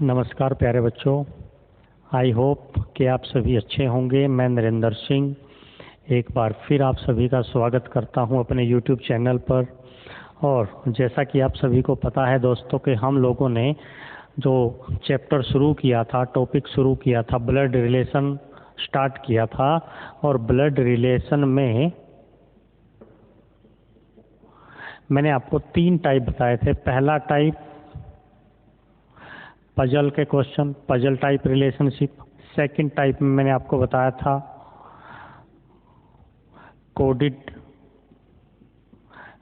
नमस्कार प्यारे बच्चों, आई होप कि आप सभी अच्छे होंगे। मैं नरेंद्र सिंह एक बार फिर आप सभी का स्वागत करता हूं अपने यूट्यूब चैनल पर। और जैसा कि आप सभी को पता है दोस्तों कि हम लोगों ने जो चैप्टर शुरू किया था, टॉपिक शुरू किया था, ब्लड रिलेशन स्टार्ट किया था। और ब्लड रिलेशन में मैंने आपको 3 टाइप बताए थे। पहला टाइप पजल के question, puzzle type relationship. Second type में मैंने आपको बताया था कोडिड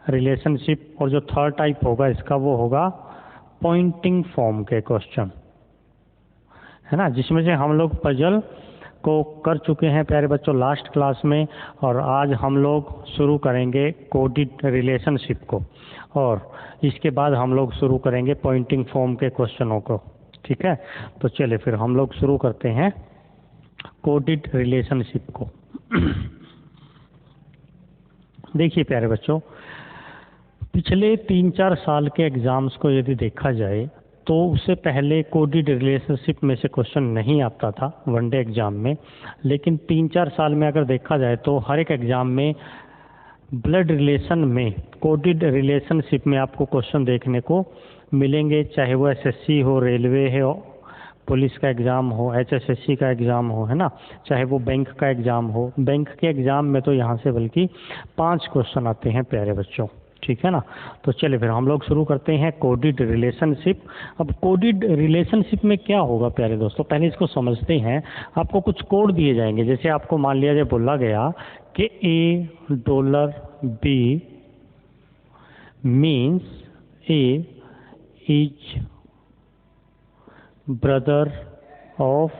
रिलेशनशिप। और जो थर्ड टाइप होगा इसका वो होगा पॉइंटिंग फॉर्म के क्वेश्चन, है ना, जिसमें से हम लोग पजल को कर चुके हैं प्यारे बच्चों लास्ट क्लास में। और आज हम लोग शुरू करेंगे कोडिड रिलेशनशिप को, और इसके बाद हम लोग शुरू करेंगे पॉइंटिंग फॉर्म के क्वेश्चनों को। ठीक है, तो चलिए फिर हम लोग शुरू करते हैं कोडिड रिलेशनशिप को। देखिए प्यारे बच्चों, पिछले 3-4 साल के एग्जाम्स को यदि देखा जाए तो उससे पहले कोडिड रिलेशनशिप में से क्वेश्चन नहीं आता था वनडे एग्जाम में। लेकिन 3-4 साल में अगर देखा जाए तो हर एक एग्जाम में ब्लड रिलेशन में, कोडिड रिलेशनशिप में आपको क्वेश्चन देखने को मिलेंगे। चाहे वो एसएससी हो, रेलवे हो, पुलिस का एग्ज़ाम हो, एचएसएससी का एग्ज़ाम हो, है ना, चाहे वो बैंक का एग्ज़ाम हो। बैंक के एग्ज़ाम में तो यहाँ से बल्कि 5 क्वेश्चन आते हैं प्यारे बच्चों। ठीक है ना, तो चलिए फिर हम लोग शुरू करते हैं कोडिड रिलेशनशिप। अब कोडिड रिलेशनशिप में क्या होगा प्यारे दोस्तों, पहले इसको समझते हैं। आपको कुछ कोड दिए जाएंगे, जैसे आपको मान लिया जाए बोला गया कि $A B means A is brother of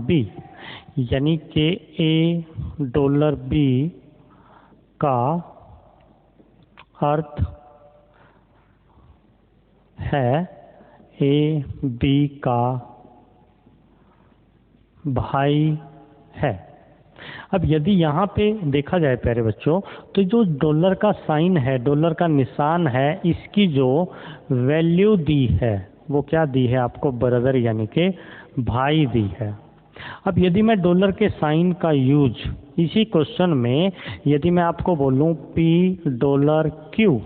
B, यानी कि $A का अर्थ है A B का भाई है। अब यदि यहाँ पे देखा जाए प्यारे बच्चों तो जो डॉलर का साइन है, डॉलर का निशान है, इसकी जो वैल्यू दी है वो क्या दी है आपको, ब्रदर यानी कि भाई दी है। अब यदि मैं डॉलर के साइन का यूज इसी क्वेश्चन में यदि मैं आपको बोलूं $P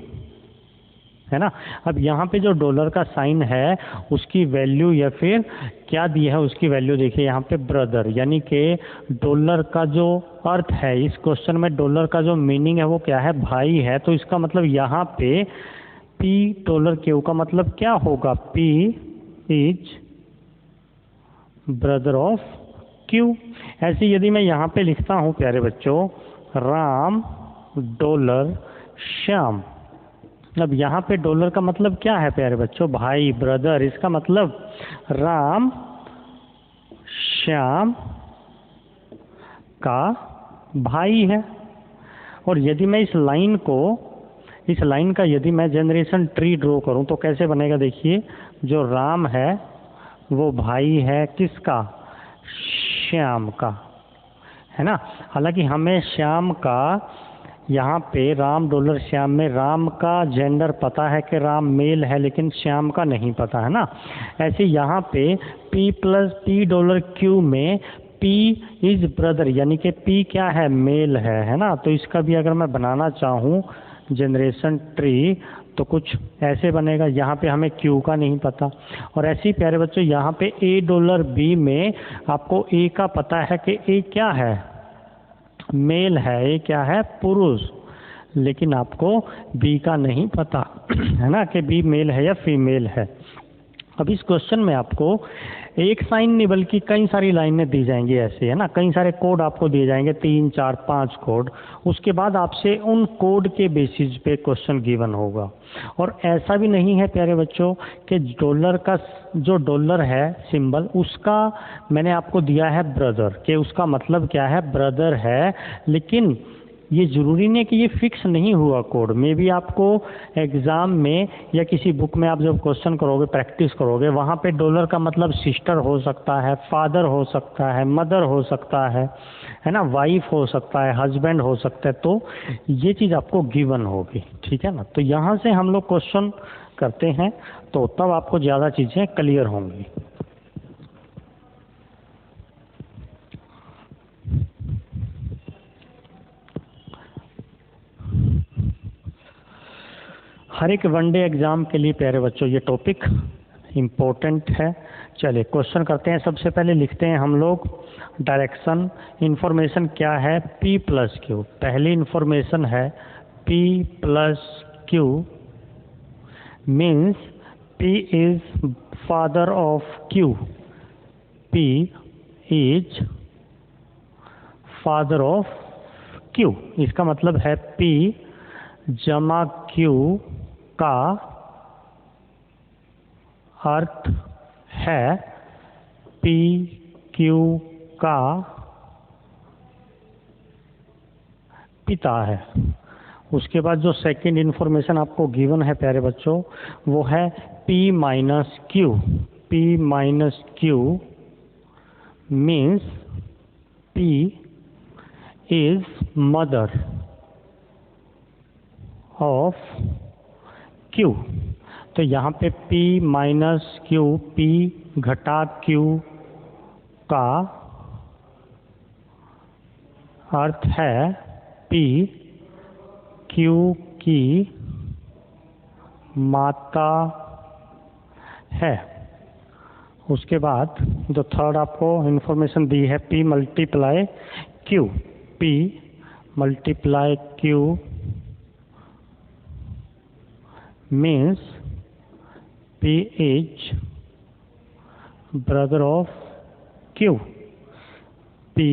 है ना, अब यहाँ पे जो डॉलर का साइन है उसकी वैल्यू या फिर क्या दी है उसकी वैल्यू देखिए यहाँ पे ब्रदर, यानी कि डॉलर का जो अर्थ है इस क्वेश्चन में, डॉलर का जो मीनिंग है वो क्या है, भाई है। तो इसका मतलब यहाँ पे $P का मतलब क्या होगा, P is brother of Q। ऐसे यदि मैं यहाँ पे लिखता हूँ प्यारे बच्चों राम डॉलर श्याम, अब यहाँ पे डॉलर का मतलब क्या है प्यारे बच्चों, भाई, ब्रदर। इसका मतलब राम श्याम का भाई है। और यदि मैं इस लाइन का यदि मैं जनरेशन ट्री ड्रॉ करूं तो कैसे बनेगा, देखिए जो राम है वो भाई है किसका, श्याम का, है ना। हालांकि हमें श्याम का यहाँ पे राम डॉलर श्याम में राम का जेंडर पता है कि राम मेल है, लेकिन श्याम का नहीं पता, है ना। ऐसे यहाँ पे $P में P इज ब्रदर, यानी कि P क्या है, मेल है ना। तो इसका भी अगर मैं बनाना चाहूँ जनरेशन ट्री तो कुछ ऐसे बनेगा। यहाँ पे हमें Q का नहीं पता। और ऐसे ही प्यारे बच्चों यहाँ पे $A में आपको A का पता है कि A क्या है, मेल है, ये क्या है, पुरुष, लेकिन आपको बी का नहीं पता, है ना, कि बी मेल है या फीमेल है। अब इस क्वेश्चन में आपको एक साइन नहीं बल्कि कई सारी लाइनें दी जाएंगी ऐसे, है ना, कई सारे कोड आपको दिए जाएंगे, 3, 4, 5 कोड। उसके बाद आपसे उन कोड के बेसिस पे क्वेश्चन गिवन होगा। और ऐसा भी नहीं है प्यारे बच्चों कि डॉलर का जो डॉलर है सिंबल उसका मैंने आपको दिया है ब्रदर, कि उसका मतलब क्या है, ब्रदर है। लेकिन ये ज़रूरी नहीं कि ये फिक्स नहीं हुआ कोड में भी। आपको एग्ज़ाम में या किसी बुक में आप जब क्वेश्चन करोगे, प्रैक्टिस करोगे, वहाँ पे डॉलर का मतलब सिस्टर हो सकता है, फादर हो सकता है, मदर हो सकता है ना, वाइफ हो सकता है, हस्बैंड हो सकता है। तो ये चीज़ आपको गिवन होगी, ठीक है ना। तो यहाँ से हम लोग क्वेश्चन करते हैं तो तब आपको ज़्यादा चीज़ें क्लियर होंगी। हर एक वनडे एग्जाम के लिए प्यारे बच्चों ये टॉपिक इम्पोर्टेंट है। चलिए क्वेश्चन करते हैं। सबसे पहले लिखते हैं हम लोग डायरेक्शन। इंफॉर्मेशन क्या है? P plus Q. पहली इंफॉर्मेशन है P plus Q means P is father of Q। P is father of Q। इसका मतलब है P जमा Q का अर्थ है P Q का पिता है। उसके बाद जो सेकंड इंफॉर्मेशन आपको गिवन है प्यारे बच्चों वो है P minus Q. P minus Q means P is mother of Q। तो यहाँ पे P माइनस क्यू, P घटा Q का अर्थ है P Q की माता है। उसके बाद जो थर्ड आपको इंफॉर्मेशन दी है P multiply Q। P multiply Q means P is brother of Q। P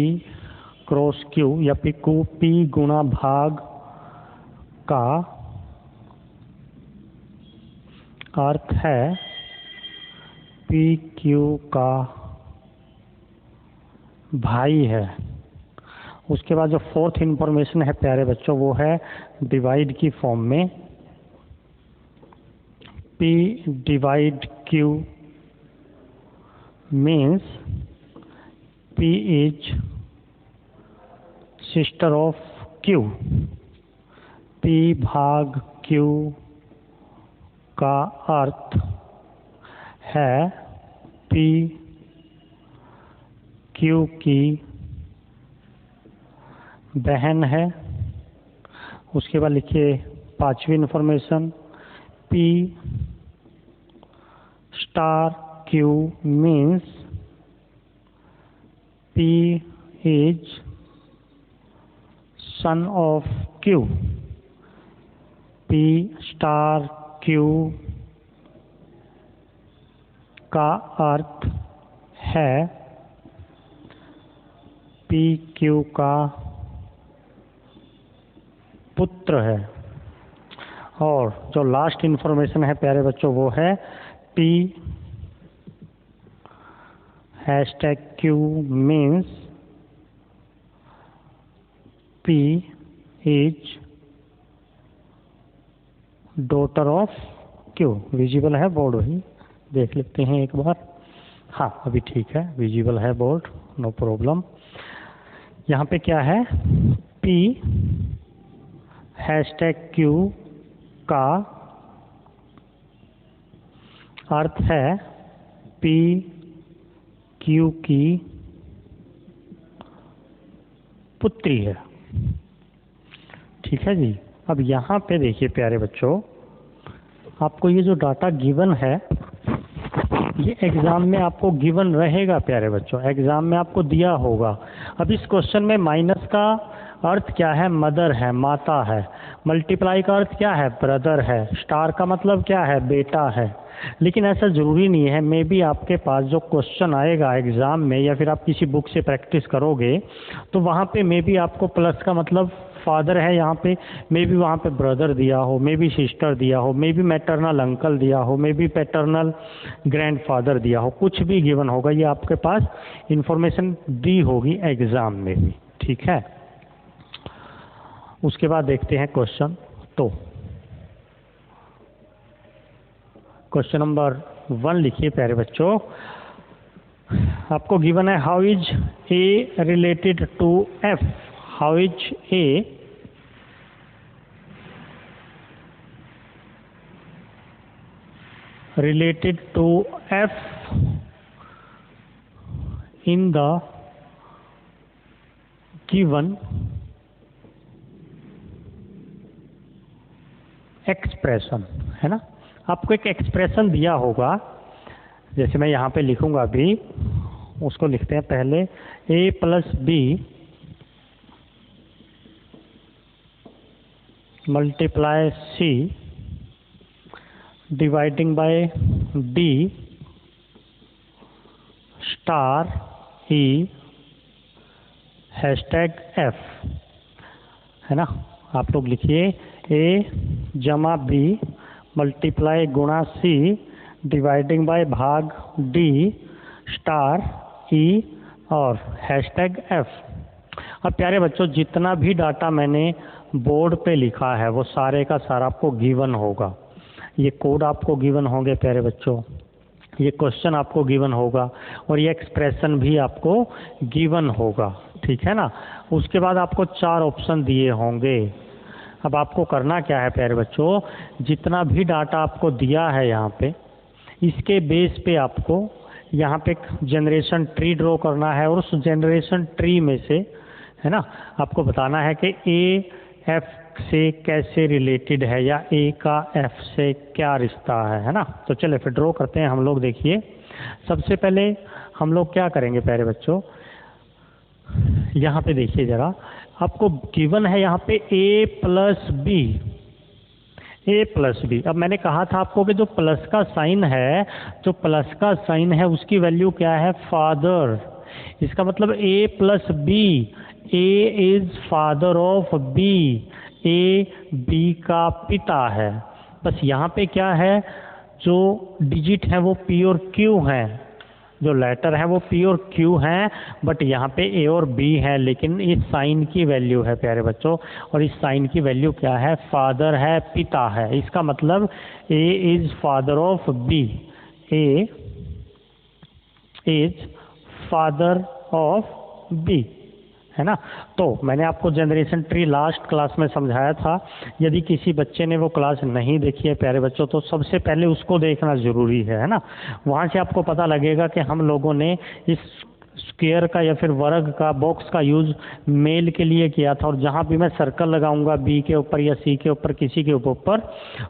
cross Q या P गुणा भाग का अर्थ है P Q का भाई है। उसके बाद जो फोर्थ इंफॉर्मेशन है प्यारे बच्चों वो है डिवाइड की फॉर्म में P divide Q means P is sister of Q। P भाग Q का अर्थ है P Q की बहन है। उसके बाद लिखिए पांचवी information P star Q means P is son of Q। P star Q का अर्थ है P Q का पुत्र है। और जो लास्ट इंफॉर्मेशन है प्यारे बच्चों वो है P hashtag Q means P is daughter of Q। Visible है बोर्ड? वही देख लेते हैं एक बार। हाँ अभी ठीक है, विजिबल है बोर्ड, नो प्रॉब्लम। यहाँ पे क्या है P हैशटैग Q का अर्थ है P Q की पुत्री है। ठीक है जी। अब यहाँ पे देखिए प्यारे बच्चों आपको ये जो डाटा गिवन है ये एग्जाम में आपको गिवन रहेगा प्यारे बच्चों, एग्जाम में आपको दिया होगा। अब इस क्वेश्चन में माइनस का अर्थ क्या है? मदर है, माता है। मल्टीप्लाई का अर्थ क्या है? ब्रदर है। स्टार का मतलब क्या है? बेटा है। लेकिन ऐसा ज़रूरी नहीं है। मे बी आपके पास जो क्वेश्चन आएगा एग्ज़ाम में या फिर आप किसी बुक से प्रैक्टिस करोगे तो वहाँ पे मे बी आपको प्लस का मतलब फादर है, यहाँ पे मे बी वहाँ पे ब्रदर दिया हो, मे बी सिस्टर दिया हो, मे बी मैटरनल अंकल दिया हो, मे बी पैटर्नल ग्रैंडफादर दिया हो, कुछ भी गिवन होगा। ये आपके पास इंफॉर्मेशन दी होगी एग्ज़ाम में भी। ठीक है। उसके बाद देखते हैं क्वेश्चन। तो क्वेश्चन नंबर 1 लिखिए प्यारे बच्चों। आपको गिवन है how is A related to F. How is A related to F in the given expression, है ना। आपको एक एक्सप्रेशन दिया होगा, जैसे मैं यहाँ पे लिखूंगा अभी, उसको लिखते हैं पहले a plus B multiply C dividing by D star E hashtag F, है ना। आप लोग लिखिए a जमा बी मल्टीप्लाई गुणा सी डिवाइडिंग बाय भाग डी स्टार ई और हैशटैग एफ। अब प्यारे बच्चों, जितना भी डाटा मैंने बोर्ड पे लिखा है वो सारे का सारा आपको गिवन होगा। ये कोड आपको गिवन होंगे प्यारे बच्चों, ये क्वेश्चन आपको गिवन होगा और ये एक्सप्रेशन भी आपको गिवन होगा, ठीक है ना। उसके बाद आपको 4 ऑप्शन दिए होंगे। अब आपको करना क्या है प्यारे बच्चों, जितना भी डाटा आपको दिया है यहाँ पे, इसके बेस पे आपको यहाँ पे जनरेशन ट्री ड्रॉ करना है और उस जनरेशन ट्री में से, है ना, आपको बताना है कि ए एफ से कैसे रिलेटेड है या ए का एफ से क्या रिश्ता है ना। तो चलिए फिर ड्रॉ करते हैं हम लोग। देखिए सबसे पहले हम लोग क्या करेंगे प्यारे बच्चों, यहाँ पे देखिए ज़रा, आपको गिवन है यहाँ पे ए प्लस बी, ए प्लस बी। अब मैंने कहा था आपको कि जो प्लस का साइन है, जो प्लस का साइन है उसकी वैल्यू क्या है, फादर। इसका मतलब A plus B, A is father of B, A B का पिता है। बस यहाँ पे क्या है, जो डिजिट है वो पी और क्यू है, जो लेटर है वो पी और क्यू है, बट यहाँ पे ए और बी है, लेकिन इस साइन की वैल्यू है प्यारे बच्चों, और इस साइन की वैल्यू क्या है, फादर है, पिता है। इसका मतलब A is father of B, A is father of B, है ना। तो मैंने आपको जनरेशन ट्री लास्ट क्लास में समझाया था। यदि किसी बच्चे ने वो क्लास नहीं देखी है प्यारे बच्चों, तो सबसे पहले उसको देखना ज़रूरी है ना। वहाँ से आपको पता लगेगा कि हम लोगों ने इस स्क्वायर का या फिर वर्ग का, बॉक्स का यूज़ मेल के लिए किया था, और जहाँ भी मैं सर्कल लगाऊंगा बी के ऊपर या सी के ऊपर, किसी के ऊपर,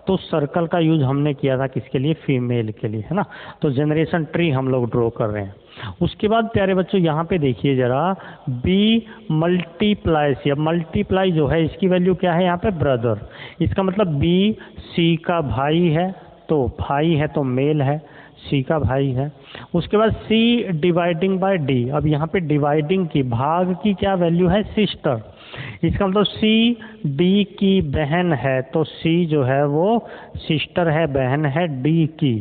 तो सर्कल का यूज़ हमने किया था किसके लिए, फीमेल के लिए, है ना। तो जनरेशन ट्री हम लोग ड्रॉ कर रहे हैं। उसके बाद प्यारे बच्चों यहाँ पे देखिए ज़रा, बी मल्टीप्लाई सी। अब मल्टीप्लाई जो है इसकी वैल्यू क्या है यहाँ पे, ब्रदर। इसका मतलब बी सी का भाई है, तो भाई है तो मेल है, सी का भाई है। उसके बाद सी डिवाइडिंग बाय डी। अब यहाँ पे डिवाइडिंग की, भाग की क्या वैल्यू है, सिस्टर। इसका मतलब सी डी की बहन है, तो सी जो है वो सिस्टर है, बहन है डी की।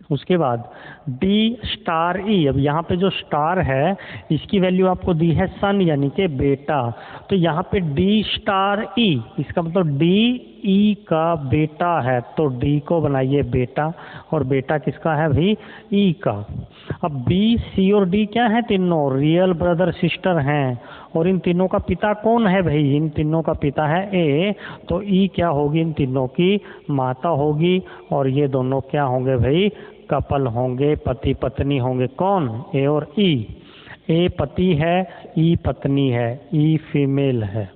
उसके बाद डी स्टार ई। अब यहाँ पे जो स्टार है इसकी वैल्यू आपको दी है सन, यानी कि बेटा, तो यहाँ पे डी स्टार ई, इसका मतलब डी ई का बेटा है, तो डी को बनाइए बेटा, और बेटा किसका है भाई, ई का। अब बी सी और डी क्या है, तीनों रियल ब्रदर सिस्टर हैं, और इन तीनों का पिता कौन है भाई, इन तीनों का पिता है ए, तो ई क्या होगी, इन तीनों की माता होगी, और ये दोनों क्या होंगे भाई, कपल होंगे, पति पत्नी होंगे। कौन, ए और ई। ए पति है, ई पत्नी है, ई फीमेल है।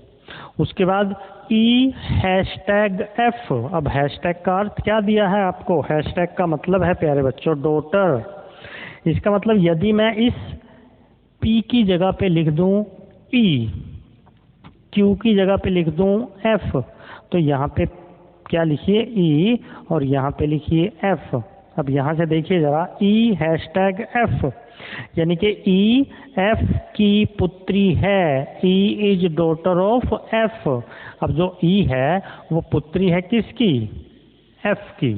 उसके बाद ई हैशटैग एफ। अब हैशटैग का अर्थ क्या दिया है आपको, हैशटैग का मतलब है प्यारे बच्चों डॉटर। इसका मतलब यदि मैं इस पी की जगह पे लिख दूं ई, क्यू की जगह पे लिख दूं एफ, तो यहाँ पे क्या लिखिए ई, और यहाँ पे लिखिए एफ। अब यहाँ से देखिए ज़रा, ई हैशटैग एफ, यानी कि ई एफ की पुत्री है, E is daughter of F. अब जो ई है वो पुत्री है किसकी, एफ की,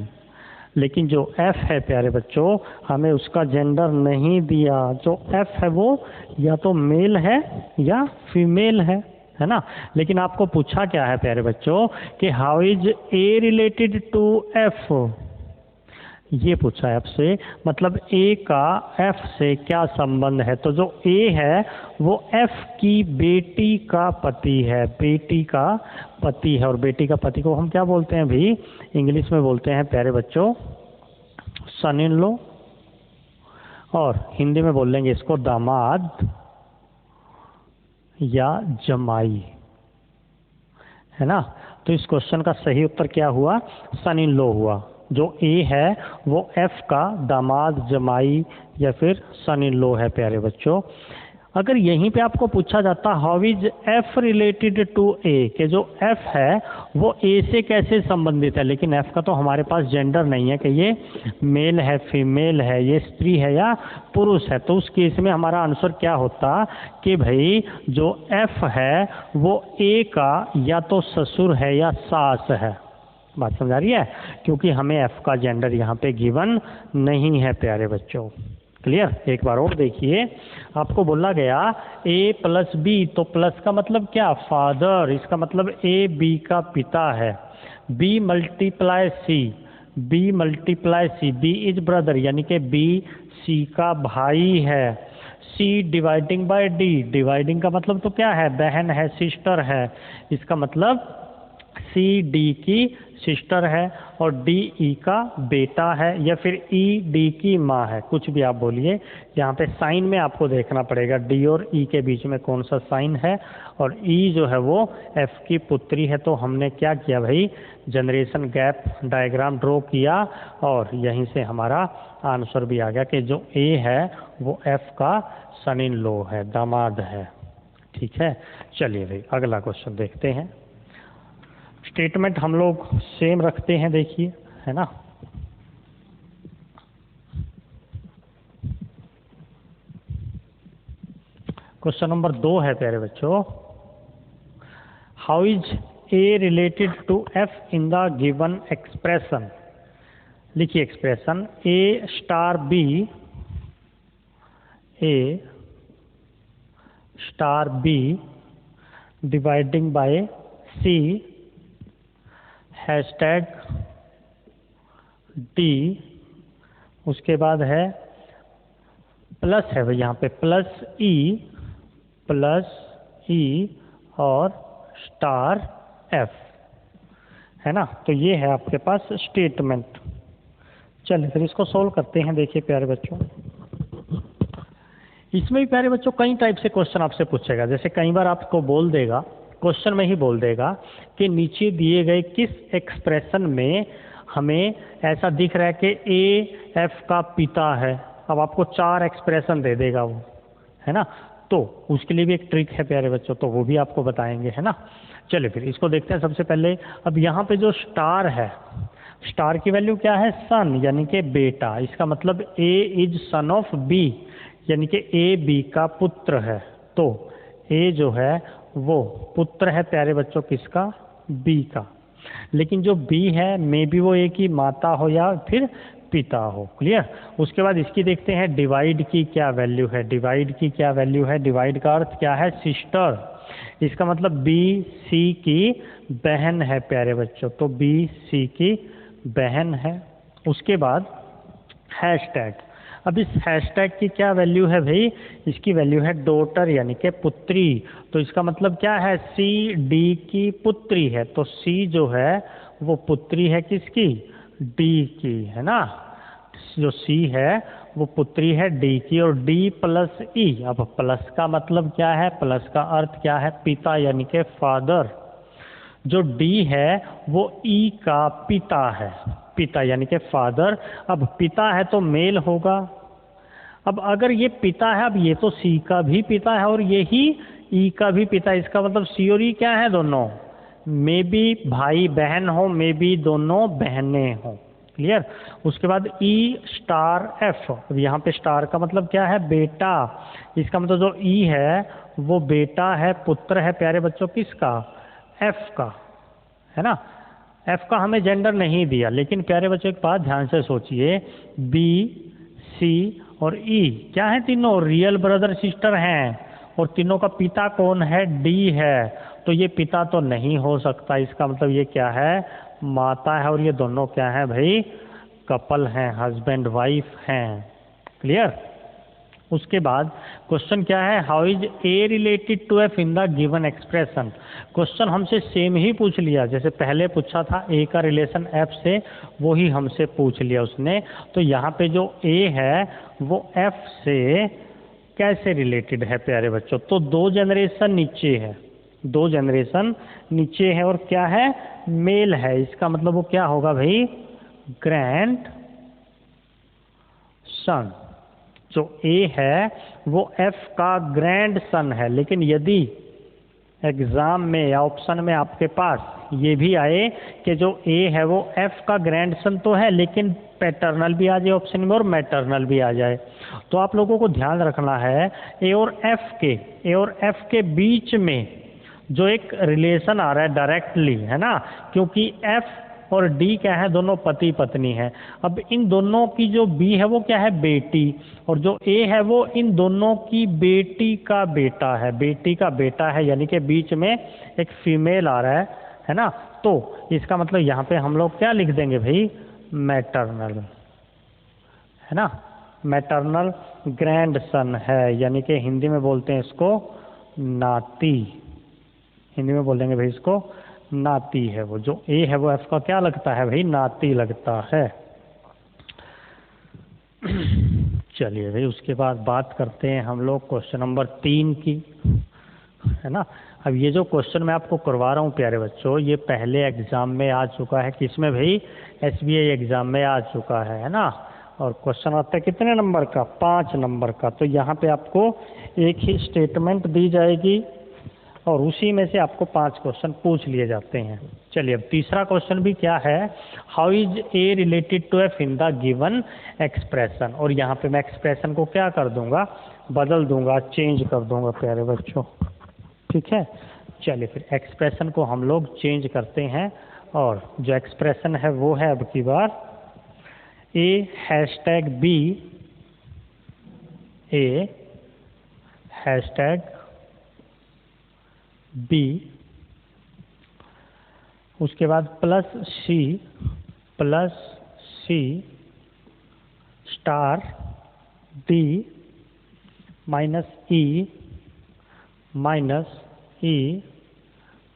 लेकिन जो एफ है प्यारे बच्चों हमें उसका जेंडर नहीं दिया। जो एफ है वो या तो मेल है या फीमेल है ना। लेकिन आपको पूछा क्या है प्यारे बच्चों कि how is A related to F, ये पूछा है आपसे, मतलब ए का एफ से क्या संबंध है। तो जो ए है वो एफ की बेटी का पति है, बेटी का पति है, और बेटी का पति को हम क्या बोलते हैं भी, इंग्लिश में बोलते हैं प्यारे बच्चों सन इन लॉ, और हिंदी में बोल लेंगे इसको दामाद या जमाई, है ना। तो इस क्वेश्चन का सही उत्तर क्या हुआ? सन इन लॉ हुआ। जो ए है वो एफ का दामाद, जमाई या फिर सन इन लॉ है प्यारे बच्चों। अगर यहीं पे आपको पूछा जाता how is F related to A, कि जो एफ है वो ए से कैसे संबंधित है, लेकिन एफ का तो हमारे पास जेंडर नहीं है कि ये मेल है, फीमेल है, ये स्त्री है या पुरुष है। तो उस केस में हमारा आंसर क्या होता कि भाई जो एफ है वो ए का या तो ससुर है या सास है। बात समझ आ रही है? क्योंकि हमें एफ का जेंडर यहाँ पे गिवन नहीं है प्यारे बच्चों। क्लियर? एक बार और देखिए, आपको बोला गया ए प्लस बी, तो प्लस का मतलब क्या? फादर। इसका मतलब ए बी का पिता है। B multiply C, B multiply C, B is brother, यानी कि बी सी का भाई है। C dividing by D, dividing का मतलब तो क्या है? बहन है, सिस्टर है। इसका मतलब सी डी की सिस्टर है और डी ई का बेटा है, या फिर ई डी की माँ है, कुछ भी आप बोलिए। यहाँ पे साइन में आपको देखना पड़ेगा डी और ई के बीच में कौन सा साइन है, और ई जो है वो एफ की पुत्री है। तो हमने क्या किया भाई? जनरेशन गैप डायग्राम ड्रॉ किया और यहीं से हमारा आंसर भी आ गया कि जो ए है वो एफ का सन इन लॉ है, दामाद है। ठीक है, चलिए भाई अगला क्वेश्चन देखते हैं। स्टेटमेंट हम लोग सेम रखते हैं, देखिए, है ना। क्वेश्चन नंबर 2 है प्यारे बच्चों, how is A related to F in the given expression. लिखिए expression A star B, A star B dividing by C hashtag D, उसके बाद है प्लस है भाई यहाँ पे प्लस ई और स्टार एफ, है ना। तो ये है आपके पास स्टेटमेंट। चलिए फिर इसको सोल्व करते हैं। देखिए प्यारे बच्चों, इसमें भी प्यारे बच्चों कई टाइप से क्वेश्चन आपसे पूछेगा। जैसे कई बार आपको बोल देगा, क्वेश्चन में ही बोल देगा कि नीचे दिए गए किस एक्सप्रेशन में हमें ऐसा दिख रहा है कि ए एफ का पिता है। अब आपको 4 एक्सप्रेशन दे देगा वो, है ना। तो उसके लिए भी एक ट्रिक है प्यारे बच्चों, तो वो भी आपको बताएंगे, है ना। चलिए फिर इसको देखते हैं। सबसे पहले अब यहाँ पे जो स्टार है, स्टार की वैल्यू क्या है? सन, यानी कि बेटा। इसका मतलब A is son of B, यानी कि ए बी का पुत्र है। तो ए जो है वो पुत्र है प्यारे बच्चों किसका? बी का। लेकिन जो बी है मे बी वो ए की माता हो या फिर पिता हो। क्लियर? उसके बाद इसकी देखते हैं डिवाइड की क्या वैल्यू है। डिवाइड की क्या वैल्यू है? डिवाइड का अर्थ क्या है? सिस्टर। इसका मतलब बी सी की बहन है प्यारे बच्चों, तो बी सी की बहन है। उसके बाद हैशटैग। अब इस हैशटैग की क्या वैल्यू है भाई? इसकी वैल्यू है डॉटर, यानी कि पुत्री। तो इसका मतलब क्या है? सी डी की पुत्री है। तो सी जो है वो पुत्री है किसकी? डी की, है ना। जो सी है वो पुत्री है डी की, और डी प्लस ई। अब प्लस का मतलब क्या है? प्लस का अर्थ क्या है? पिता, यानी कि फादर। जो डी है वो ई का पिता है, पिता यानी कि फादर। अब पिता है तो मेल होगा। अब अगर ये पिता है, अब ये तो सी का भी पिता है और ये ही ई का भी पिता है। इसका मतलब सी और ई क्या है? दोनों मे बी भाई बहन हो, मे बी दोनों बहनें हो। क्लियर? उसके बाद ई स्टार एफ। अब यहाँ पे स्टार का मतलब क्या है? बेटा। इसका मतलब जो ई है वो बेटा है, पुत्र है प्यारे बच्चों किसका? एफ का, है ना। एफ का हमें जेंडर नहीं दिया, लेकिन प्यारे बच्चों एक बात ध्यान से सोचिए, बी सी और ई क्या है? तीनों रियल ब्रदर सिस्टर हैं, और तीनों का पिता कौन है? डी है। तो ये पिता तो नहीं हो सकता। इसका मतलब ये क्या है? माता है। और ये दोनों क्या है भाई? कपल हैं, हस्बैंड वाइफ हैं। क्लियर? उसके बाद क्वेश्चन क्या है? How is A related to F in the given expression. Question हमसे सेम ही पूछ लिया, जैसे पहले पूछा था ए का रिलेशन एफ से, वो ही हमसे पूछ लिया उसने। तो यहाँ पे जो ए है वो एफ से कैसे रिलेटेड है प्यारे बच्चों? तो 2 जनरेशन नीचे है, 2 जनरेशन नीचे है और क्या है, मेल है। इसका मतलब वो क्या होगा भाई, ग्रैंड सन। जो ए है वो एफ का ग्रैंड सन है। लेकिन यदि एग्जाम में या ऑप्शन में आपके पास ये भी आए कि जो ए है वो एफ का ग्रैंडसन तो है लेकिन पैटर्नल भी आ जाए ऑप्शन में और मैटर्नल भी आ जाए, तो आप लोगों को ध्यान रखना है ए और एफ के बीच में जो एक रिलेशन आ रहा है डायरेक्टली, है ना, क्योंकि एफ और डी क्या है, दोनों पति पत्नी है। अब इन दोनों की जो बी है वो क्या है, बेटी, और जो ए है वो इन दोनों की बेटी का बेटा है, बेटी का बेटा है, यानी कि बीच में एक फीमेल आ रहा है ना। तो इसका मतलब यहाँ पे हम लोग क्या लिख देंगे भाई, मैटरनल, है ना, मैटरनल ग्रैंड सन है, यानी कि हिंदी में बोलते हैं इसको नाती, हिंदी में बोल देंगे भाई इसको नाती है। वो जो ए है वो एफ का क्या लगता है भाई, नाती लगता है। चलिए भाई, उसके बाद बात करते हैं हम लोग क्वेश्चन नंबर 3 की, है ना। अब ये जो क्वेश्चन मैं आपको करवा रहा हूँ प्यारे बच्चों, ये पहले एग्जाम में आ चुका है, किसमें भाई, एसबीआई एग्जाम में आ चुका है ना। और क्वेश्चन आता है कितने नंबर का, 5 नंबर का। तो यहाँ पे आपको एक ही स्टेटमेंट दी जाएगी और उसी में से आपको 5 क्वेश्चन पूछ लिए जाते हैं। चलिए, अब तीसरा क्वेश्चन भी क्या है, how is A related to F in the given expression. और यहाँ पे मैं एक्सप्रेशन को क्या कर दूंगा, बदल दूंगा, चेंज कर दूंगा प्यारे बच्चों, ठीक है। चलिए फिर एक्सप्रेशन को हम लोग चेंज करते हैं, और जो एक्सप्रेशन है वो है अब की बार A hashtag B, A hashtag B, उसके बाद plus C star D minus E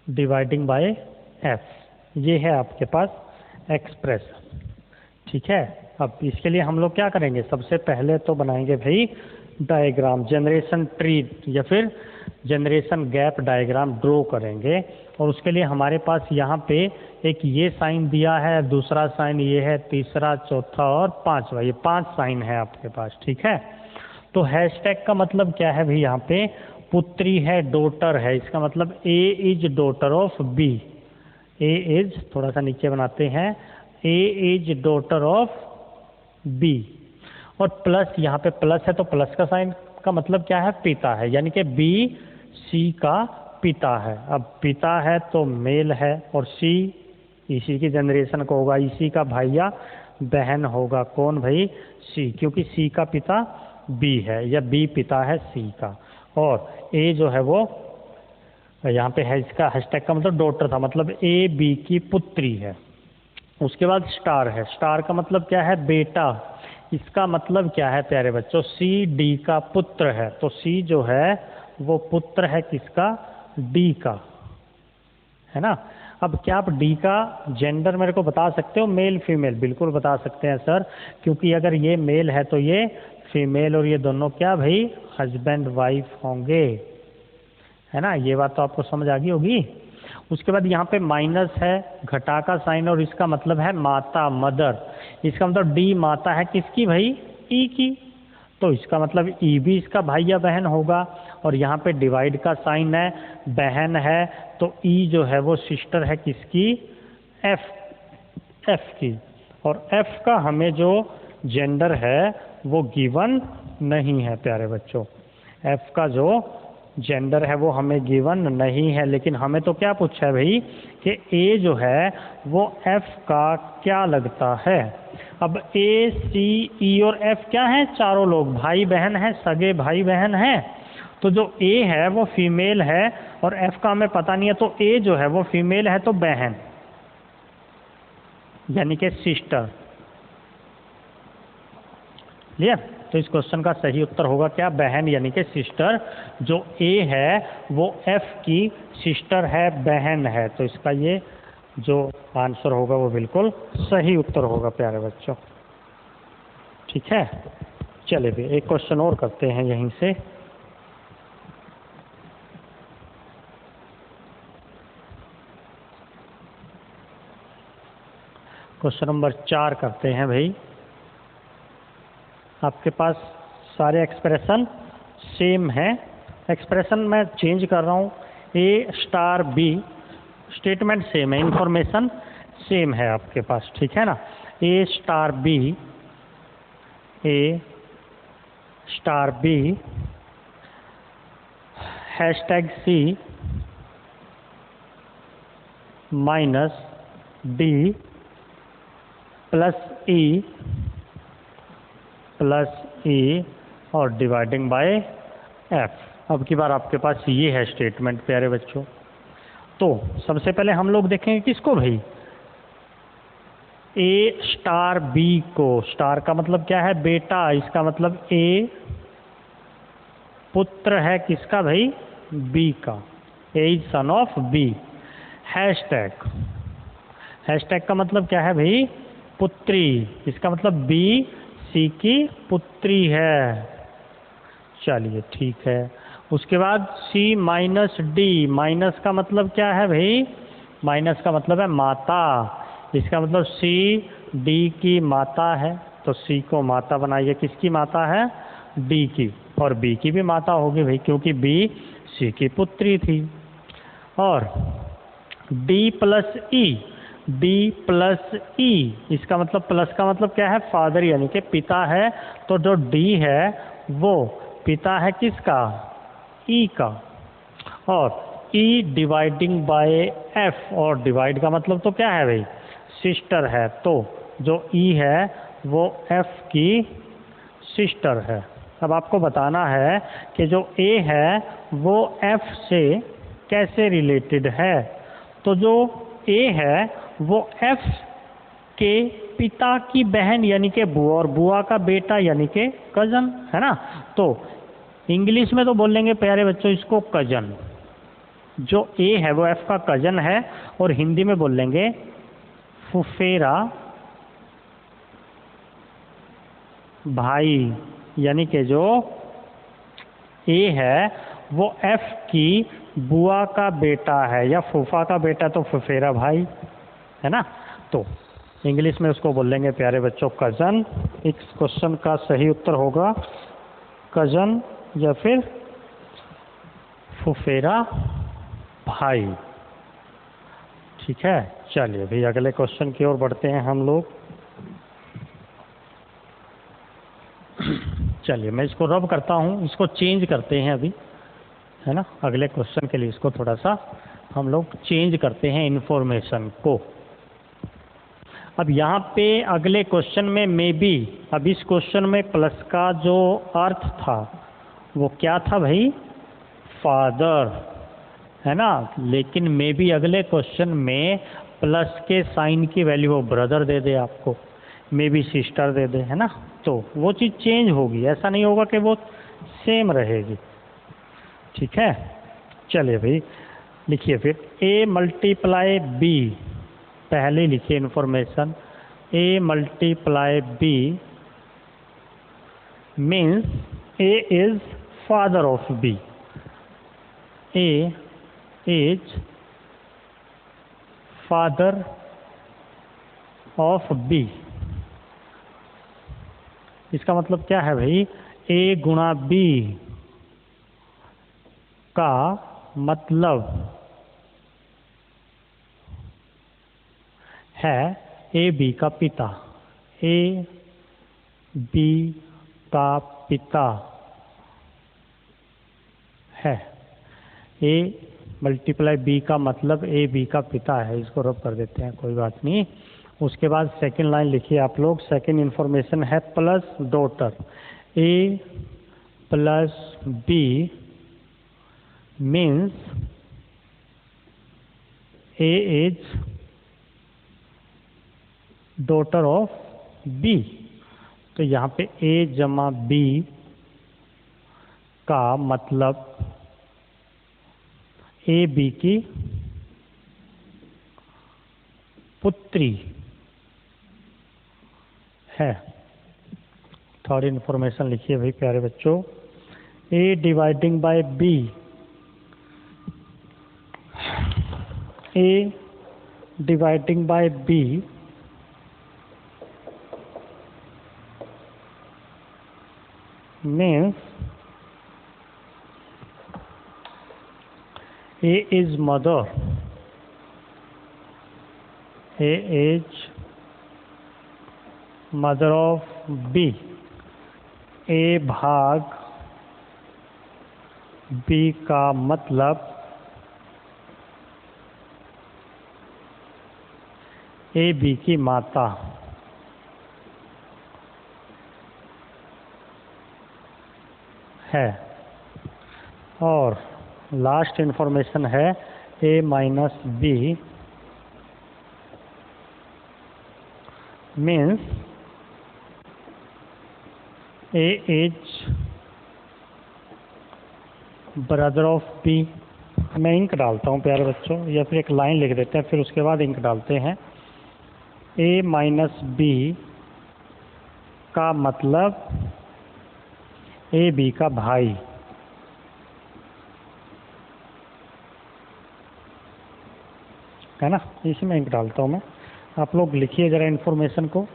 dividing by F. ये है आपके पास एक्सप्रेशन, ठीक है। अब इसके लिए हम लोग क्या करेंगे, सबसे पहले तो बनाएंगे भाई डायग्राम, जनरेशन ट्री या फिर जनरेशन गैप डायग्राम ड्रॉ करेंगे। और उसके लिए हमारे पास यहाँ पे एक ये साइन दिया है, दूसरा साइन ये है, तीसरा, चौथा और 5वां, ये 5 साइन है आपके पास, ठीक है। तो हैशटैग का मतलब क्या है भाई, यहाँ पे पुत्री है, डॉटर है, इसका मतलब A is daughter of B, A is, थोड़ा सा नीचे बनाते हैं, A is daughter of B. और प्लस, यहाँ पे प्लस है तो प्लस का साइन का मतलब क्या है, पिता है, यानी कि बी सी का पिता है। अब पिता है तो मेल है, और सी इसी की जनरेशन को होगा, इसी का भाई या बहन होगा, कौन भाई, सी, क्योंकि सी का पिता बी है या बी पिता है सी का। और ए जो है वो यहाँ पे है, इसका हैशटैग का मतलब डॉटर था, मतलब ए बी की पुत्री है। उसके बाद स्टार है, स्टार का मतलब क्या है, बेटा, इसका मतलब क्या है प्यारे बच्चों, सी डी का पुत्र है, तो सी जो है वो पुत्र है किसका, डी का, है ना। अब क्या आप डी का जेंडर मेरे को बता सकते हो, मेल फीमेल? बिल्कुल बता सकते हैं सर, क्योंकि अगर ये मेल है तो ये फीमेल, और ये दोनों क्या भाई, हस्बैंड वाइफ होंगे, है ना। ये बात तो आपको समझ आ गई होगी। उसके बाद यहाँ पे माइनस है, घटा का साइन, और इसका मतलब है माता, मदर, इसका मतलब डी माता है किसकी भाई, ई की, तो इसका मतलब ई भी इसका भाई या बहन होगा। और यहाँ पे डिवाइड का साइन है, बहन है, तो ई जो है वो सिस्टर है किसकी, एफ की। और एफ का हमें जो जेंडर है वो गिवन नहीं है प्यारे बच्चों, एफ का जो जेंडर है वो हमें गिवन नहीं है। लेकिन हमें तो क्या पूछा है भाई कि ए जो है वो एफ का क्या लगता है। अब ए सी ई और एफ क्या है, चारों लोग भाई बहन हैं, सगे भाई बहन हैं। तो जो ए है वो फीमेल है और एफ का हमें पता नहीं है, तो ए जो है वो फीमेल है तो बहन, यानी कि सिस्टर, क्लियर। तो इस क्वेश्चन का सही उत्तर होगा क्या, बहन यानी कि सिस्टर। जो ए है वो एफ की सिस्टर है, बहन है, तो इसका ये जो आंसर होगा वो बिल्कुल सही उत्तर होगा प्यारे बच्चों, ठीक है। चलिए भी एक क्वेश्चन और करते हैं यहीं से। क्वेश्चन नंबर 4 करते हैं भाई। आपके पास सारे एक्सप्रेशन सेम है, एक्सप्रेशन मैं चेंज कर रहा हूँ। ए स्टार बी स्टेटमेंट सेम है, इंफॉर्मेशन सेम है आपके पास, ठीक है ना। ए star B, A star B hashtag C minus D plus ई और डिवाइडिंग बाय एफ। अब की बार आपके पास ये है स्टेटमेंट प्यारे बच्चों। तो सबसे पहले हम लोग देखेंगे किसको भाई, ए स्टार बी को। स्टार का मतलब क्या है बेटा, इसका मतलब ए पुत्र है किसका भाई, बी का। A is son of B. Hashtag, hashtag का मतलब क्या है भाई, पुत्री, इसका मतलब बी सी की पुत्री है। चलिए ठीक है। उसके बाद सी माइनस डी, माइनस का मतलब क्या है भाई, माइनस का मतलब है माता, इसका मतलब सी डी की माता है, तो सी को माता बनाइए। किसकी माता है, डी की, और बी की भी माता होगी भाई, क्योंकि बी सी की पुत्री थी। और डी प्लस ई, डी प्लस ई, इसका मतलब प्लस का मतलब क्या है फादर, यानी कि पिता है। तो जो डी है वो पिता है किसका, ई का। और ई डिवाइडिंग बाय एफ, और डिवाइड का मतलब तो क्या है भाई, सिस्टर है। तो जो ई है वो एफ की सिस्टर है। अब आपको बताना है कि जो ए है वो एफ से कैसे रिलेटेड है। तो जो ए है वो एफ के पिता की बहन यानी कि बुआ, और बुआ का बेटा यानी कि कजन, है ना। तो इंग्लिश में तो बोलेंगे प्यारे बच्चों इसको कजन। जो ए है वो एफ का कजन है, और हिंदी में बोलेंगे फुफेरा भाई, यानी कि जो ए है वो एफ की बुआ का बेटा है, या फूफा का बेटा, तो फुफेरा भाई, है ना। तो इंग्लिश में उसको बोलेंगे प्यारे बच्चों कजन। इस क्वेश्चन का सही उत्तर होगा कजन या फिर फुफेरा भाई, ठीक है। चलिए भाई अगले क्वेश्चन की ओर बढ़ते हैं हम लोग। चलिए मैं इसको रब करता हूँ, इसको चेंज करते हैं अभी, है ना। अगले क्वेश्चन के लिए इसको थोड़ा सा हम लोग चेंज करते हैं इंफॉर्मेशन को। अब यहाँ पे अगले क्वेश्चन में मे बी, अब इस क्वेश्चन में प्लस का जो अर्थ था वो क्या था भाई, फादर, है ना। लेकिन मे बी अगले क्वेश्चन में प्लस के साइन की वैल्यू वो ब्रदर दे दे आपको, मे बी सिस्टर दे दे, है ना। तो वो चीज़ चेंज होगी, ऐसा नहीं होगा कि वो सेम रहेगी, ठीक है। चलिए भाई लिखिए फिर ए मल्टीप्लाई बी, पहले लिखिए information, A multiply B means A is father of B, A is father of B. इसका मतलब क्या है भाई, ए गुणा बी का मतलब है ए बी का पिता, ए बी का पिता है। ए मल्टीप्लाई बी का मतलब ए बी का पिता है, इसको रब कर देते हैं, कोई बात नहीं। उसके बाद सेकंड लाइन लिखिए आप लोग, सेकंड इंफॉर्मेशन है plus daughter, A plus B means A is daughter of B. तो यहाँ पे ए जमा बी का मतलब ए बी की पुत्री है। थर्ड इन्फॉर्मेशन लिखिए भाई प्यारे बच्चों, A dividing by B, A dividing by B means A is mother, A is mother of B, A भाग B का मतलब A B की माता है। और लास्ट इंफॉर्मेशन है A minus B means A is brother of B। मैं ink डालता हूँ प्यारे बच्चों, या फिर एक लाइन लिख देते हैं, फिर उसके बाद इंक डालते हैं। A माइनस B का मतलब A B का भाई है ना, इसमें इंक डालता हूँ मैं। आप लोग लिखिए ज़रा इन्फॉर्मेशन को।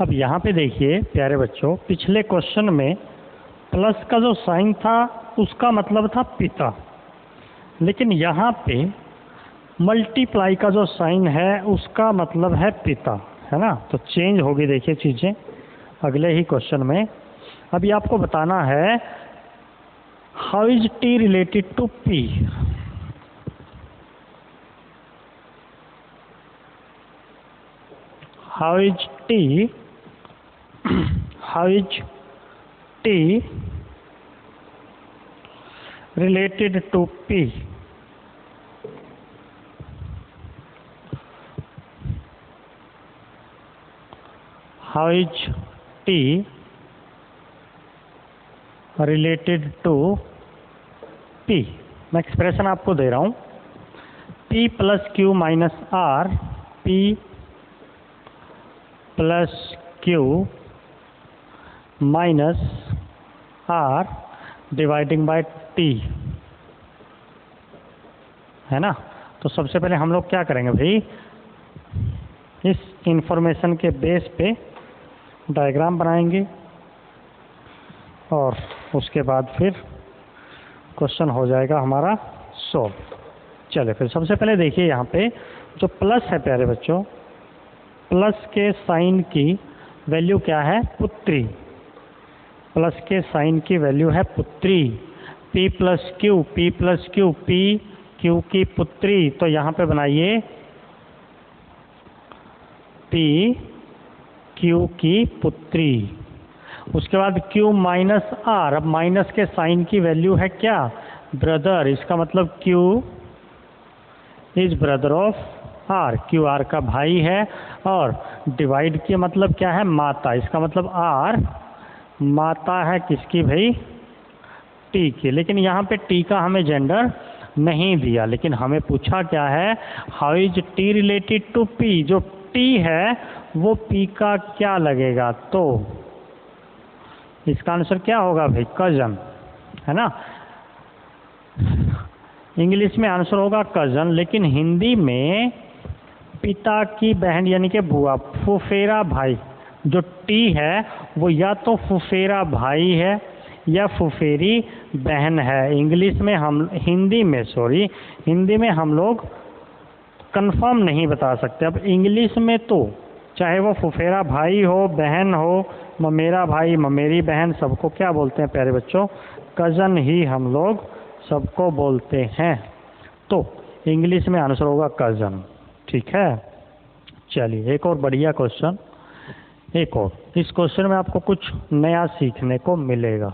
अब यहाँ पे देखिए प्यारे बच्चों, पिछले क्वेश्चन में प्लस का जो साइन था उसका मतलब था पिता, लेकिन यहाँ पे मल्टीप्लाई का जो साइन है उसका मतलब है पिता, है ना। तो चेंज होगी देखिए चीज़ें अगले ही क्वेश्चन में। अभी आपको बताना है how is T related to P. How is T related to P? How is T related to P? मैं एक्सप्रेशन आपको दे रहा हूँ, P plus Q minus R, P plus Q minus R dividing by T, है ना। तो सबसे पहले हम लोग क्या करेंगे भाई, इस इंफॉर्मेशन के बेस पे डायग्राम बनाएंगे और उसके बाद फिर क्वेश्चन हो जाएगा हमारा सॉल्व। चलिए फिर सबसे पहले देखिए यहाँ पे जो प्लस है प्यारे बच्चों, प्लस के साइन की वैल्यू क्या है, पुत्री। प्लस के साइन की वैल्यू है पुत्री। P plus Q, P plus Q, P Q की पुत्री, तो यहाँ पे बनाइए P क्यू की पुत्री। उसके बाद Q माइनस आर, अब माइनस के साइन की वैल्यू है क्या, ब्रदर, इसका मतलब Q is brother of R, Q R का भाई है। और डिवाइड के मतलब क्या है, माता, इसका मतलब R माता है किसकी भाई, T की। लेकिन यहाँ पे T का हमें जेंडर नहीं दिया, लेकिन हमें पूछा क्या है, how is T related to P। जो T है वो P का क्या लगेगा, तो इसका आंसर क्या होगा भाई, कजन, है ना। इंग्लिश में आंसर होगा कजन, लेकिन हिंदी में पिता की बहन यानी कि बुआ, फुफेरा भाई। जो टी है वो या तो फुफेरा भाई है या फुफेरी बहन है। इंग्लिश में हम हिंदी में हम लोग कंफर्म नहीं बता सकते। अब इंग्लिश में तो चाहे वो फुफेरा भाई हो, बहन हो, ममेरा भाई, ममेरी बहन, सबको क्या बोलते हैं प्यारे बच्चों, कज़न ही हम लोग सबको बोलते हैं। तो इंग्लिश में आंसर होगा कज़न, ठीक है। चलिए एक और बढ़िया क्वेश्चन, एक और, इस क्वेश्चन में आपको कुछ नया सीखने को मिलेगा।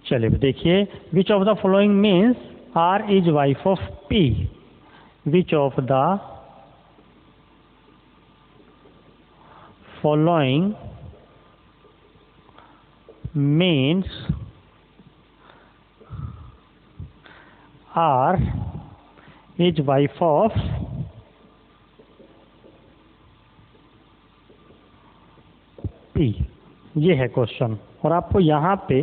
चलिए देखिए, which of the following means R is wife of P. Which of the following means R is wife of P। ये है क्वेश्चन, और आपको यहाँ पे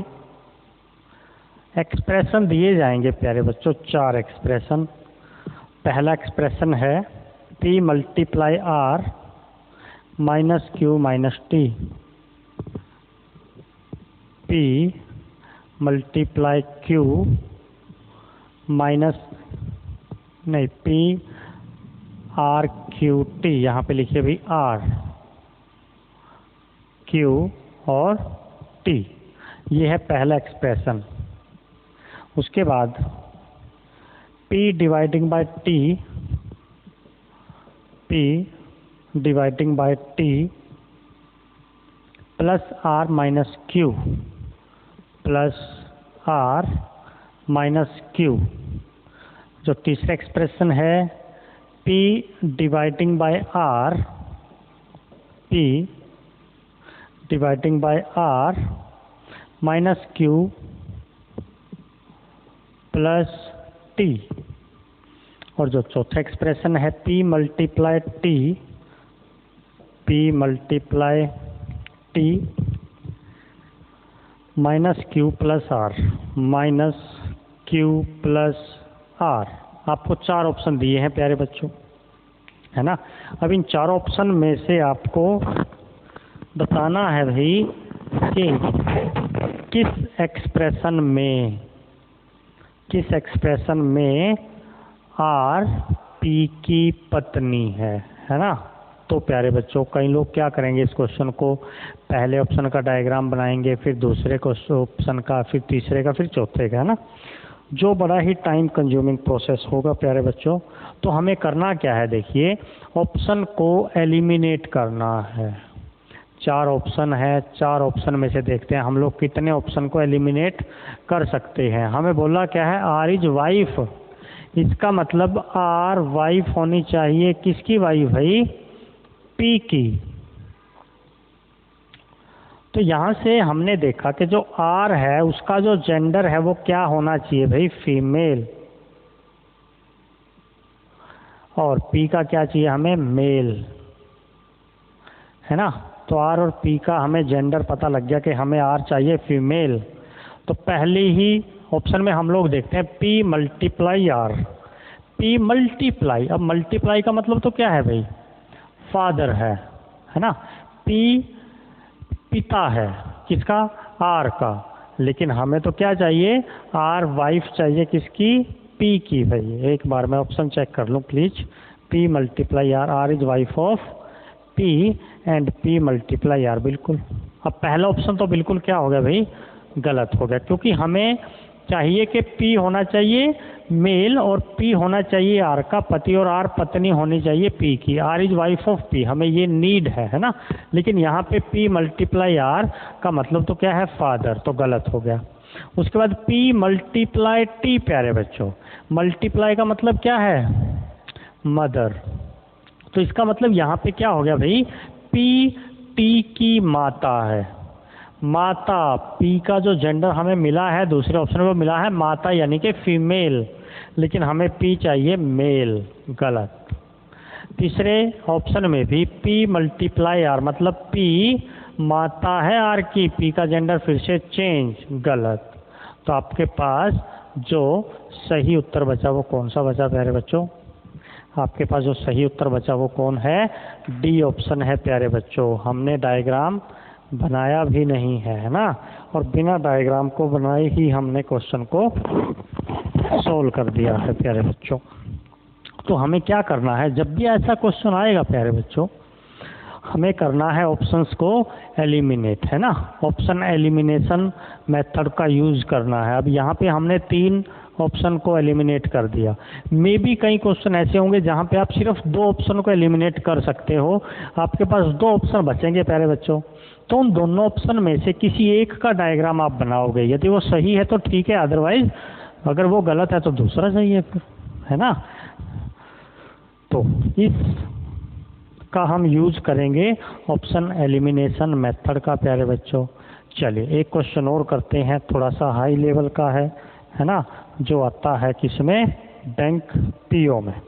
एक्सप्रेशन दिए जाएंगे प्यारे बच्चों, 4 एक्सप्रेशन। पहला एक्सप्रेशन है P multiply R minus Q minus T। P multiply Q minus नहीं P R Q T, यहाँ पे लिखिए भाई R Q और T। ये है पहला एक्सप्रेशन। उसके बाद P dividing by T, P dividing by T plus R minus Q plus R minus Q। जो तीसरा एक्सप्रेशन है P dividing by R, P dividing by R minus Q plus T। और जो चौथा एक्सप्रेशन है P multiply T, P multiply T minus Q plus R, minus Q plus R। आपको 4 option दिए हैं प्यारे बच्चों, है ना। अब इन 4 ऑप्शन में से आपको बताना है भाई कि किस एक्सप्रेशन में R P की पत्नी है ना। तो प्यारे बच्चों, कई लोग क्या करेंगे, इस क्वेश्चन को पहले ऑप्शन का डायग्राम बनाएंगे, फिर दूसरे ऑप्शन का, फिर तीसरे का, फिर चौथे का, है ना, जो बड़ा ही टाइम कंज्यूमिंग प्रोसेस होगा प्यारे बच्चों। तो हमें करना क्या है, देखिए, ऑप्शन को एलिमिनेट करना है। 4 ऑप्शन है, 4 ऑप्शन में से देखते हैं हम लोग कितने ऑप्शन को एलिमिनेट कर सकते हैं। हमें बोला क्या है, आर इज वाइफ। इसका मतलब आर वाइफ होनी चाहिए, किसकी वाइफ भाई, पी की। तो यहाँ से हमने देखा कि जो आर है उसका जो जेंडर है वो क्या होना चाहिए भाई, फीमेल, और पी का क्या चाहिए हमें, मेल, है ना। तो आर और पी का हमें जेंडर पता लग गया कि हमें आर चाहिए फीमेल। तो पहली ही ऑप्शन में हम लोग देखते हैं P multiply R, P multiply. अब मल्टीप्लाई का मतलब तो क्या है भाई, फादर है ना। पी पिता है, किसका, आर का। लेकिन हमें तो क्या चाहिए, आर वाइफ चाहिए, किसकी, पी की। भाई एक बार मैं ऑप्शन चेक कर लूँ please. P multiply R, R is wife of P and P multiply R, बिल्कुल। अब पहला ऑप्शन तो बिल्कुल क्या हो गया भाई, गलत हो गया, क्योंकि हमें चाहिए कि पी होना चाहिए मेल और पी होना चाहिए आर का पति, और आर पत्नी होनी चाहिए पी की। R is wife of P, हमें ये नीड है ना। लेकिन यहाँ पे पी मल्टीप्लाई आर का मतलब तो क्या है, फादर, तो गलत हो गया। उसके बाद पी मल्टीप्लाई टी, प्यारे बच्चों, मल्टीप्लाई का मतलब क्या है, मदर। तो इसका मतलब यहाँ पे क्या हो गया भाई, पी टी की माता है, माता। पी का जो जेंडर हमें मिला है दूसरे ऑप्शन में मिला है माता, यानी कि फीमेल, लेकिन हमें पी चाहिए मेल, गलत। तीसरे ऑप्शन में भी पी मल्टीप्लाई आर, मतलब पी माता है आर की, पी का जेंडर फिर से चेंज, गलत। तो आपके पास जो सही उत्तर बचा वो कौन सा बचा प्यारे बच्चों, आपके पास जो सही उत्तर बचा वो कौन है, डी ऑप्शन है प्यारे बच्चों। हमने डायग्राम बनाया भी नहीं है ना, और बिना डायग्राम को बनाए ही हमने क्वेश्चन को सोल्व कर दिया है प्यारे बच्चों। तो हमें क्या करना है, जब भी ऐसा क्वेश्चन आएगा प्यारे बच्चों, हमें करना है ऑप्शंस को एलिमिनेट, है ना। ऑप्शन एलिमिनेशन मेथड का यूज करना है। अब यहाँ पे हमने 3 ऑप्शन को एलिमिनेट कर दिया। मे बी कई क्वेश्चन ऐसे होंगे जहाँ पे आप सिर्फ 2 ऑप्शन को एलिमिनेट कर सकते हो, आपके पास 2 ऑप्शन बचेंगे प्यारे बच्चों, तो उन दोनों ऑप्शन में से किसी एक का डायग्राम आप बनाओगे। यदि वो सही है तो ठीक है, अदरवाइज अगर वो गलत है तो दूसरा सही है फिर, है ना। तो इस का हम यूज करेंगे ऑप्शन एलिमिनेशन मेथड का प्यारे बच्चों। चलिए एक क्वेश्चन और करते हैं, थोड़ा सा हाई लेवल का है ना, जो आता है किसमें, बैंक पीओ में।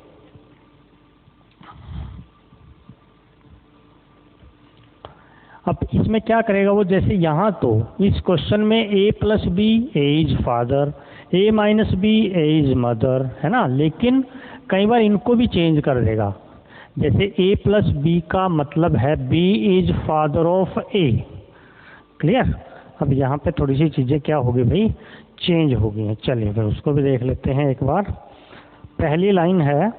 अब इसमें क्या करेगा वो, जैसे यहाँ तो इस क्वेश्चन में a plus B A is father, a minus B A is mother, है ना, लेकिन कई बार इनको भी चेंज कर देगा। जैसे a प्लस बी का मतलब है b is father of a, clear. अब यहाँ पे थोड़ी सी चीज़ें क्या होगी भाई, चेंज हो गई हैं। चलिए फिर उसको भी देख लेते हैं एक बार। पहली लाइन है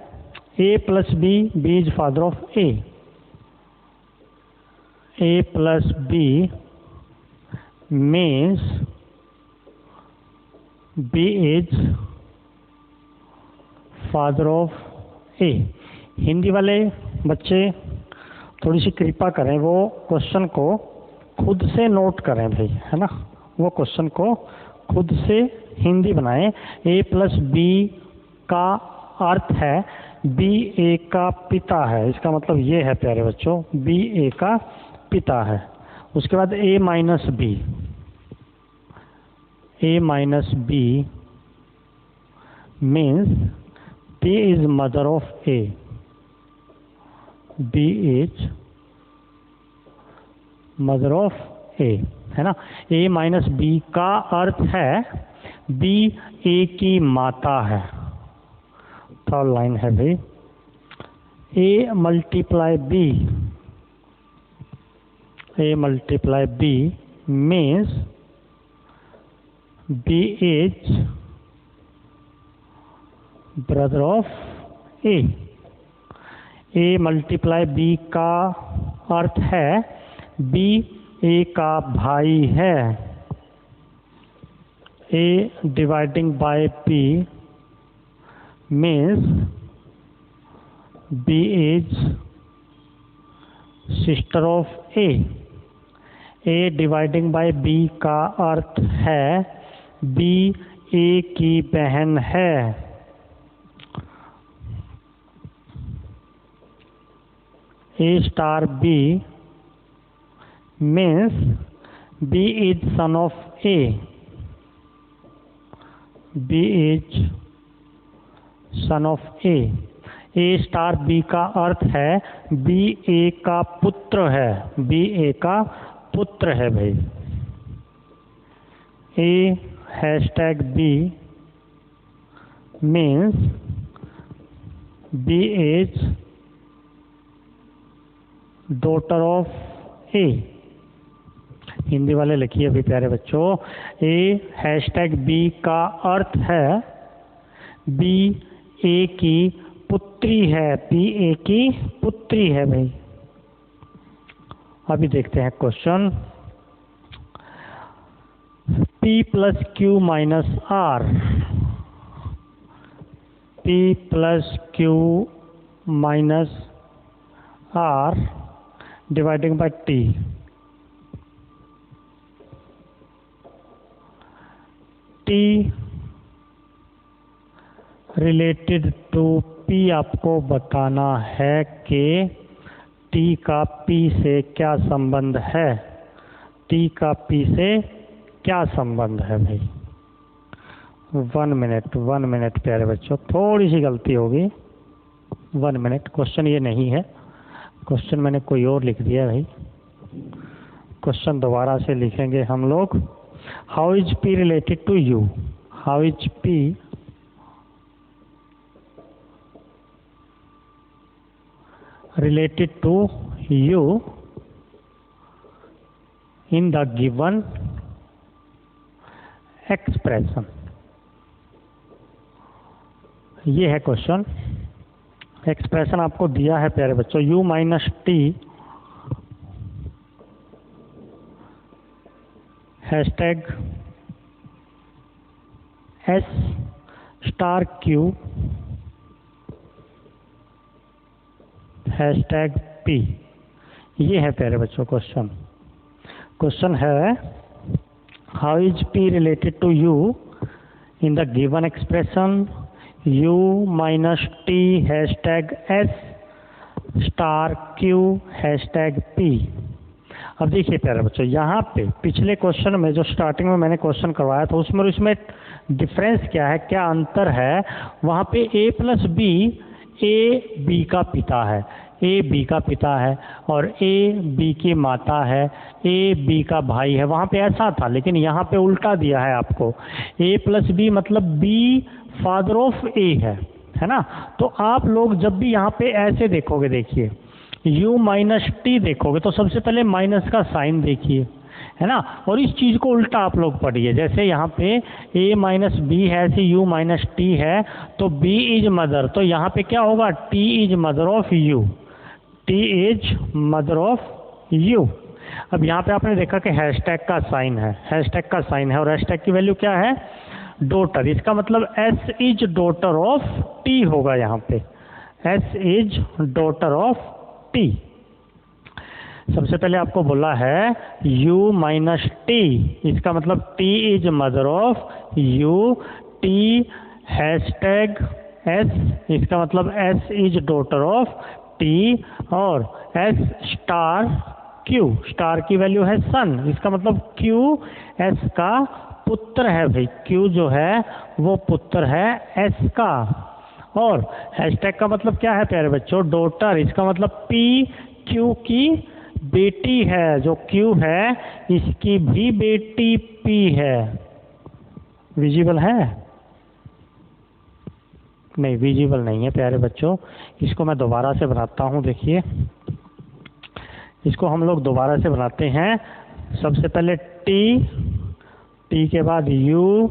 a plus B B is father of a, a plus B means b is father of a। Hindi वाले बच्चे थोड़ी सी कृपा करें, वो क्वेश्चन को खुद से नोट करें भाई, है ना, वो क्वेश्चन को खुद से हिंदी बनाएं। a प्लस बी का अर्थ है b a का पिता है, इसका मतलब ये है प्यारे बच्चों, b a का पिता है। उसके बाद a minus B means b is mother of a, b is mother of a, है ना। a माइनस बी का अर्थ है b a की माता है। थर्ड लाइन है भाई a multiply b means b is brother of a। a multiply b का अर्थ है b a का भाई है। a dividing by b means b is sister of a। a dividing by b का अर्थ है b a की बहन है। a star b means b is son of a, b is son of a। a star b का अर्थ है b a का पुत्र है, b a का पुत्र है भाई। a hashtag b means b is daughter of a। Hindi वाले लिखिए अभी प्यारे बच्चों, a हैशटैग b का अर्थ है b a की पुत्री है, b a की पुत्री है भाई। अभी देखते हैं question, p plus Q minus R, p plus Q minus R dividing by t। t related to p आपको बताना है कि t का p से क्या संबंध है, t का p से क्या संबंध है भाई। 1 मिनट प्यारे बच्चों, थोड़ी सी गलती होगी, 1 मिनट। क्वेश्चन ये नहीं है, क्वेश्चन मैंने कोई और लिख दिया भाई। क्वेश्चन दोबारा से लिखेंगे हम लोग। How is p related to u, how is p related to u in the given expression। ये है क्वेश्चन। एक्सप्रेशन आपको दिया है प्यारे बच्चों, u minus T hashtag s star Q hashtag P. ये है प्यारे बच्चों क्वेश्चन। क्वेश्चन है how is P related to U in the given expression U minus T hashtag S star Q hashtag P. अब देखिए प्यारे बच्चों, यहाँ पे पिछले क्वेश्चन में जो स्टार्टिंग में मैंने क्वेश्चन करवाया था उसमें और इसमें डिफरेंस क्या है, क्या अंतर है। वहाँ पे a plus B, A B का पिता है, ए बी का पिता है और ए बी की माता है, ए बी का भाई है। वहाँ पे ऐसा था, लेकिन यहाँ पे उल्टा दिया है आपको। a प्लस बी मतलब बी फादर ऑफ ए है ना। तो आप लोग जब भी यहाँ पे ऐसे देखोगे, देखिए u माइनस टी देखोगे तो सबसे पहले माइनस का साइन देखिए, है ना। और इस चीज़ को उल्टा आप लोग पढ़िए। जैसे यहाँ पे a माइनस बी है, ऐसे u माइनस टी है, तो b इज मदर, तो यहाँ पे क्या होगा, t is mother of u, t is mother of u। अब यहाँ पे आपने देखा कि हैशटैग का साइन है, हैशटैग का साइन है और हैशटैग की वैल्यू क्या है, डॉटर। इसका मतलब s is daughter of t होगा यहाँ पे, s is daughter of t। सबसे पहले आपको बोला है u माइनस टी, इसका मतलब t is mother of u, t hashtag s, इसका मतलब s is daughter of t और s स्टार q, स्टार की वैल्यू है सन, इसका मतलब q s का पुत्र है भाई, q जो है वो पुत्र है s का। और हैशटैग का मतलब क्या है प्यारे बच्चों, डॉटर, इसका मतलब p q की बेटी है, जो Q है इसकी भी बेटी P है। विजिबल है? नहीं, विजिबल नहीं है प्यारे बच्चों। इसको मैं दोबारा से बनाता हूँ, देखिए इसको हम लोग दोबारा से बनाते हैं। सबसे पहले T के बाद U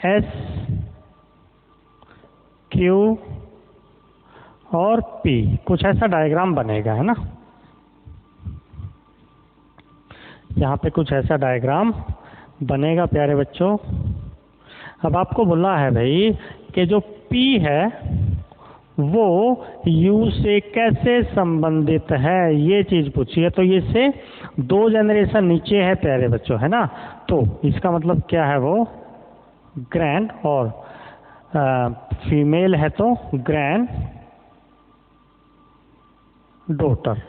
S Q और P, कुछ ऐसा डायग्राम बनेगा, है ना। यहाँ पे कुछ ऐसा डायग्राम बनेगा प्यारे बच्चों। अब आपको बोला है भाई कि जो P है वो U से कैसे संबंधित है, ये चीज़ पूछी है। तो ये से 2 जनरेशन नीचे है प्यारे बच्चों, है ना। तो इसका मतलब क्या है, वो ग्रैंड, और फीमेल है तो ग्रैंड डॉटर।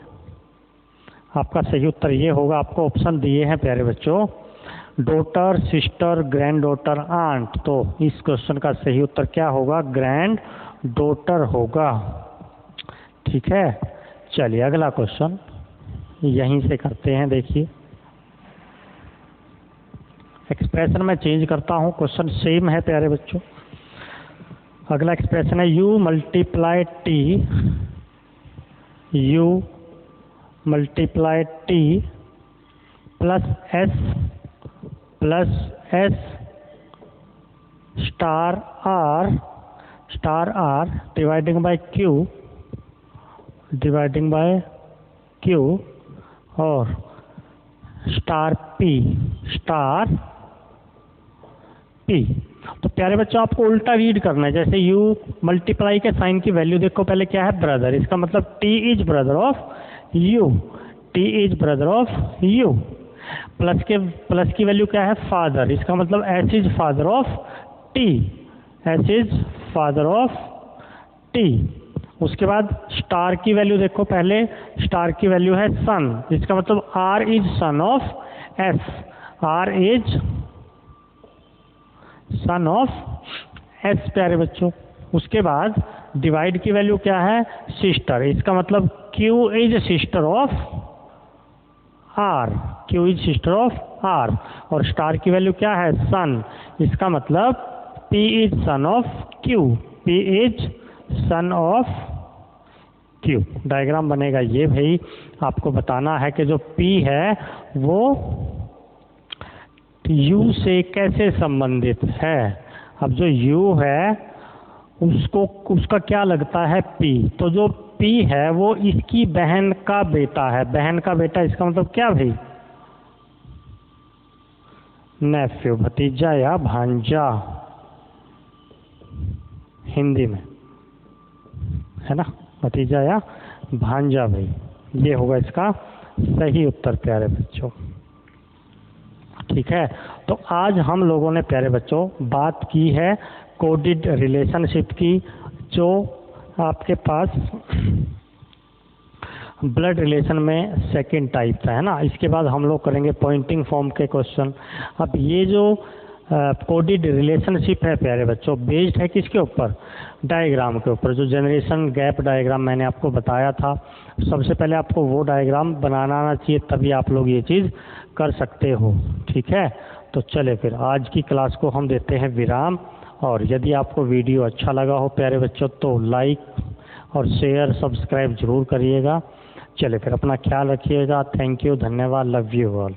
आपका सही उत्तर ये होगा। आपको ऑप्शन दिए हैं प्यारे बच्चों, daughter, sister, grand daughter, aunt. तो इस क्वेश्चन का सही उत्तर क्या होगा, ग्रैंड डॉटर होगा। ठीक है, चलिए अगला क्वेश्चन यहीं से करते हैं। देखिए एक्सप्रेशन में चेंज करता हूँ, क्वेश्चन सेम है प्यारे बच्चों। अगला एक्सप्रेशन है u multiply T, u multiply T plus S star R dividing by Q और स्टार पी। तो प्यारे बच्चों आपको उल्टा रीड करना है। जैसे u मल्टीप्लाई के साइन की वैल्यू देखो, पहले क्या है, ब्रदर, इसका मतलब t is brother of u, t is brother of u। Plus की वैल्यू क्या है, फादर, इसका मतलब s is father of t, s is father of t। उसके बाद स्टार की वैल्यू देखो, पहले स्टार की वैल्यू है सन, इसका मतलब r is son of s, r is son of s प्यारे बच्चों। उसके बाद डिवाइड की वैल्यू क्या है, सिस्टर, इसका मतलब q is sister of r, q is sister of r। और स्टार की वैल्यू क्या है, सन, इसका मतलब p is son of q, p is son of q। Diagram बनेगा ये भाई। आपको बताना है कि जो p है वो u से कैसे संबंधित है। अब जो u है उसका क्या लगता है p, तो जो p है वो इसकी बहन का बेटा है। बहन का बेटा इसका मतलब क्या भाई, नेफ्यू, भतीजा या भांजा। हिंदी में, है ना, भतीजा या भांजा भाई, ये होगा इसका सही उत्तर प्यारे बच्चों। ठीक है, तो आज हम लोगों ने प्यारे बच्चों बात की है कोडेड रिलेशनशिप की, जो आपके पास ब्लड रिलेशन में सेकंड टाइप था, है ना। इसके बाद हम लोग करेंगे पॉइंटिंग फॉर्म के क्वेश्चन। अब ये जो कोडेड रिलेशनशिप है प्यारे बच्चों, बेस्ड है किसके ऊपर, डायग्राम के ऊपर, जो जनरेशन गैप डायग्राम मैंने आपको बताया था। सबसे पहले आपको वो डायग्राम बनाना आना चाहिए, तभी आप लोग ये चीज़ कर सकते हो। ठीक है, तो चले फिर आज की क्लास को हम देते हैं विराम। और यदि आपको वीडियो अच्छा लगा हो प्यारे बच्चों तो लाइक और शेयर सब्सक्राइब जरूर करिएगा। चले फिर, अपना ख्याल रखिएगा। थैंक यू, धन्यवाद, लव यू ऑल।